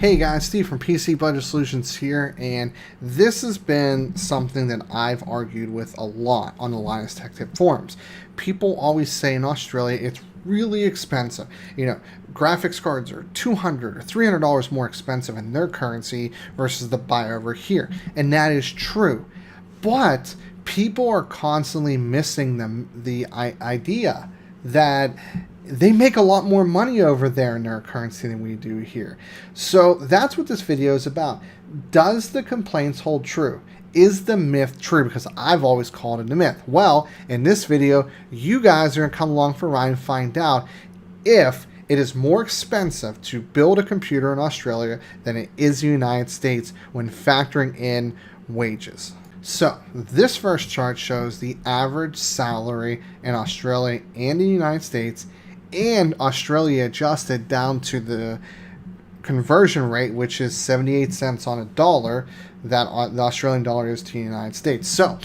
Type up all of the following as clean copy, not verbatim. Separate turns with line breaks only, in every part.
Hey guys, Steve from PC Budget Solutions here, and this has been something that I've argued with a lot on the Linus Tech Tip forums. People always say in Australia it's really expensive. Graphics cards are $200 or $300 more expensive in their currency versus the buy over here, and that is true. But people are constantly missing the idea that they make a lot more money over there in their currency than we do here. So that's what this video is about. Does the complaints hold true? Is the myth true? Because I've always called it a myth. Well, in this video, you guys are going to come along for a ride and find out if it is more expensive to build a computer in Australia than it is the United States when factoring in wages. So this first chart shows the average salary in Australia and the United States, and Australia adjusted down to the conversion rate, which is 78 cents on a dollar that the Australian dollar is to the United States. So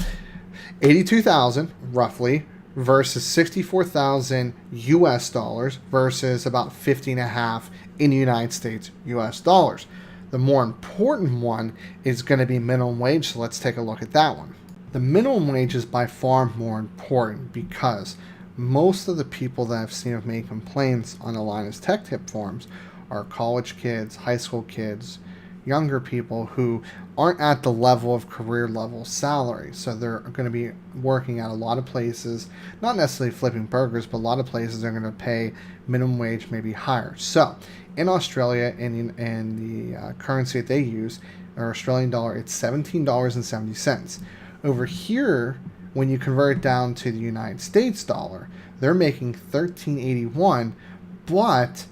82,000 roughly versus 64,000 US dollars versus about 50.5 in the United States US dollars. The more important one is going to be minimum wage, so let's take a look at that one. The minimum wage is by far more important because most of the people that I've seen have made complaints on the Linus Tech Tip forums are college kids, high school kids, younger people who aren't at the level of career level salary. So they're going to be working at a lot of places, not necessarily flipping burgers, but a lot of places are going to pay minimum wage, maybe higher. So in Australia and the currency that they use, or Australian dollar, it's $17.70. Over here, when you convert it down to the United States dollar, they're making $13.81, but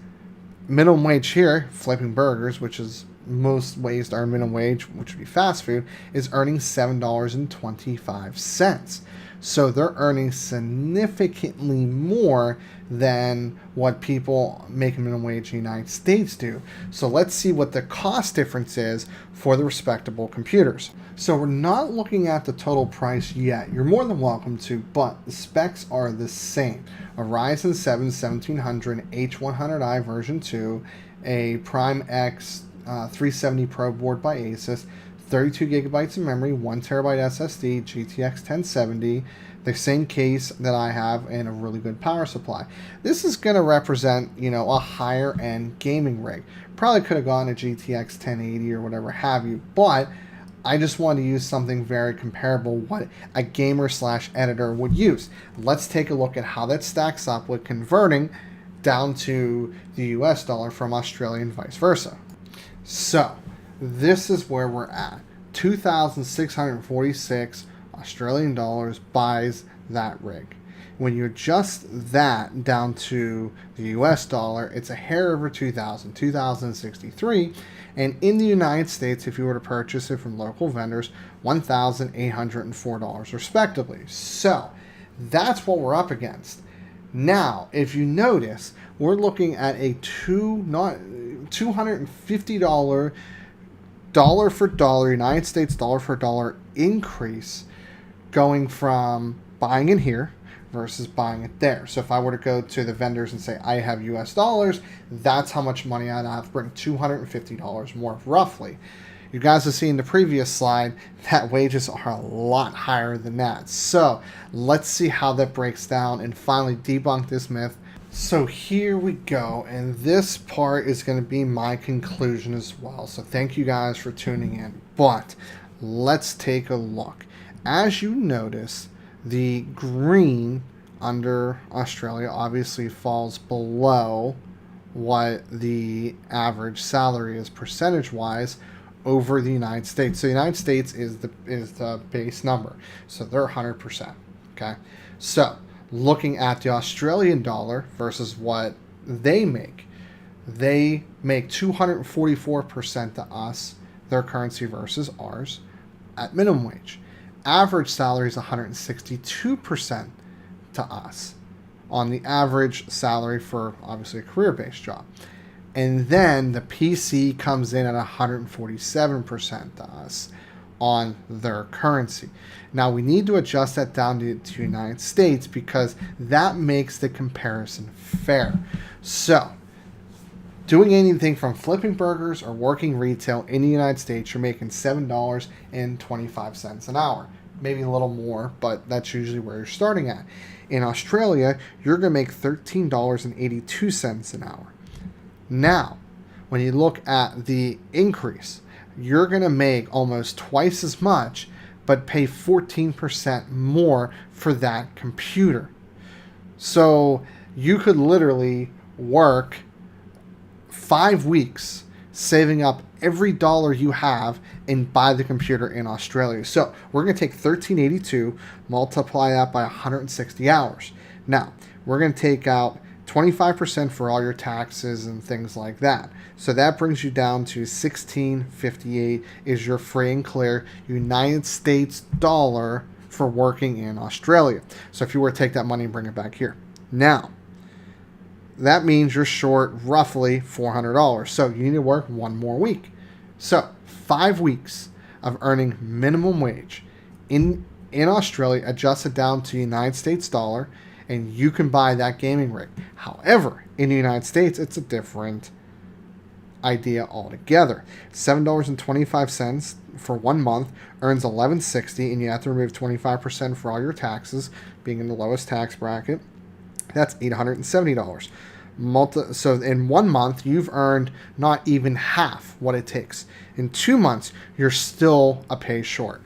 minimum wage here, flipping burgers, which is most ways to earn minimum wage, which would be fast food, is earning $7.25. So they're earning significantly more than what people making minimum wage in the United States do. So let's see what the cost difference is for the respectable computers. So we're not looking at the total price yet. You're more than welcome to, but the specs are the same. A Ryzen 7 1700 H100i version 2, a Prime X 370 Pro board by Asus, 32 gigabytes of memory, 1 terabyte SSD, GTX 1070, the same case that I have, and a really good power supply. This is going to represent, a higher end gaming rig. Probably could have gone a GTX 1080 or whatever have you, but I just want to use something very comparable what a gamer / editor would use. Let's take a look at how that stacks up with converting down to the US dollar from Australian, vice versa. So this is where we're at. 2,646 Australian dollars buys that rig. When you adjust that down to the US dollar, it's a hair over 2,000, 2,063. And in the United States, if you were to purchase it from local vendors, $1,804 respectively. So that's what we're up against. Now, if you notice, we're looking at a $250 dollar for dollar, United States dollar for dollar increase going from buying it here versus buying it there. So if I were to go to the vendors and say I have US dollars, that's how much money I'd have to bring, $250 more roughly. You guys have seen the previous slide that wages are a lot higher than that. So let's see how that breaks down and finally debunk this myth. So here we go, and this part is going to be my conclusion as well. So thank you guys for tuning in. But let's take a look. As you notice, the green under Australia obviously falls below what the average salary is percentage-wise over the United States. So the United States is the base number. So they're 100%. Okay. So looking at the Australian dollar versus what they make 244% to us, their currency versus ours, at minimum wage. Average salary is 162% to us on the average salary for obviously a career-based job. And then the PC comes in at 147% to us on their currency. Now we need to adjust that down to United States because that makes the comparison fair. So Doing anything from flipping burgers or working retail in the United States, you're making $7.25 an hour. Maybe a little more, but that's usually where you're starting at. In Australia, you're going to make $13.82 an hour. Now, when you look at the increase, you're going to make almost twice as much, but pay 14% more for that computer. So you could literally work 5 weeks saving up every dollar you have and buy the computer in Australia. So we're going to take 1382, multiply that by 160 hours. Now, we're going to take out 25% for all your taxes and things like that. So that brings you down to 1658 is your free and clear United States dollar for working in Australia. So if you were to take that money and bring it back here. Now, that means you're short roughly $400. So you need to work one more week. So 5 weeks of earning minimum wage in Australia, adjusted down to United States dollar, and you can buy that gaming rig. However, in the United States, it's a different idea altogether. $7.25 for 1 month earns $11.60, and you have to remove 25% for all your taxes, being in the lowest tax bracket. That's $870. So in 1 month, you've earned not even half what it takes. In 2 months, you're still a pay short.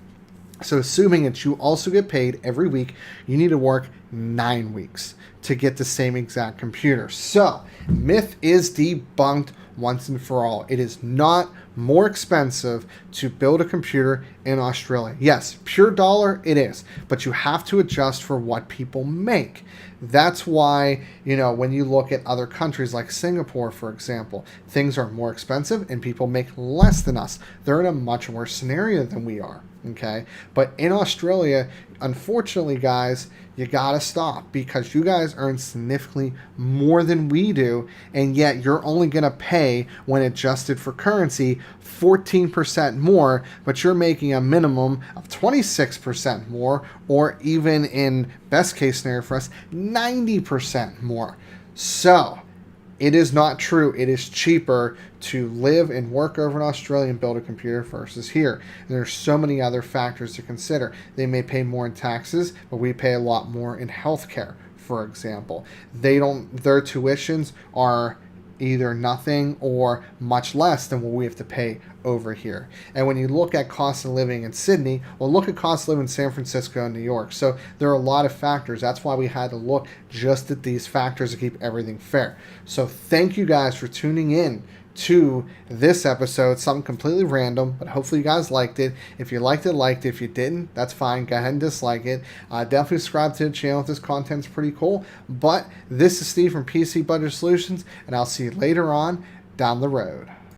So assuming that you also get paid every week, you need to work 9 weeks to get the same exact computer. So myth is debunked once and for all. It is not more expensive to build a computer in Australia. Yes, pure dollar it is, but you have to adjust for what people make. That's why, when you look at other countries like Singapore, for example, things are more expensive and people make less than us. They're in a much worse scenario than we are. Okay. But in Australia, unfortunately, guys, you got to stop because you guys earn significantly more than we do. And yet you're only going to pay, when adjusted for currency, 14% more, but you're making a minimum of 26% more, or even in best case scenario for us, 90% more. So it is not true. It is cheaper to live and work over in Australia and build a computer versus here. And there's so many other factors to consider. They may pay more in taxes, but we pay a lot more in healthcare, for example. Their tuitions are either nothing or much less than what we have to pay over here. And when you look at cost of living in Sydney, well, look at cost of living in San Francisco and New York. So there are a lot of factors. That's why we had to look just at these factors to keep everything fair. So thank you guys for tuning in to this episode. Something completely random, but hopefully you guys liked it. If you liked it, liked it. If you didn't, that's fine. Go ahead and dislike it. Definitely subscribe to the channel if this content's pretty cool. But this is Steve from PC Budget Solutions, and I'll see you later on down the road.